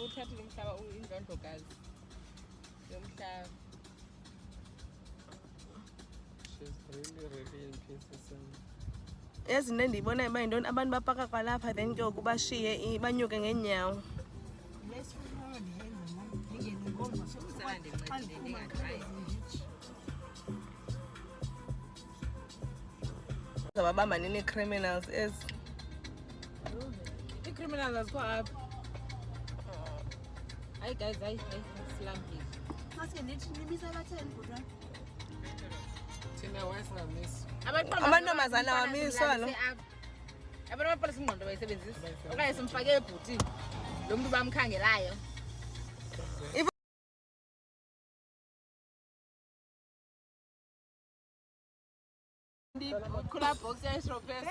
uthathile umhlaba indlondlokazi yomhlaba. She's really in pieces. Ezinto endiyibonayo uba yintoni abantu bapaka kwalapha then ke ngoku bashiye banyuke ngeenyawo. Zababamba nini criminals ezi? Criminals azikho apha. Hayi guys, hayi silambile. Mase nithi nimisa abatheni kodwa. Thina wasingamisi. Amantombazana wamiswa lo. Abantu amapolisa ingqondo bayisebenzisa. Okanye simfake ebhutini. Lo muntu bamkhangelayo. Ndi khula box ya strawberry.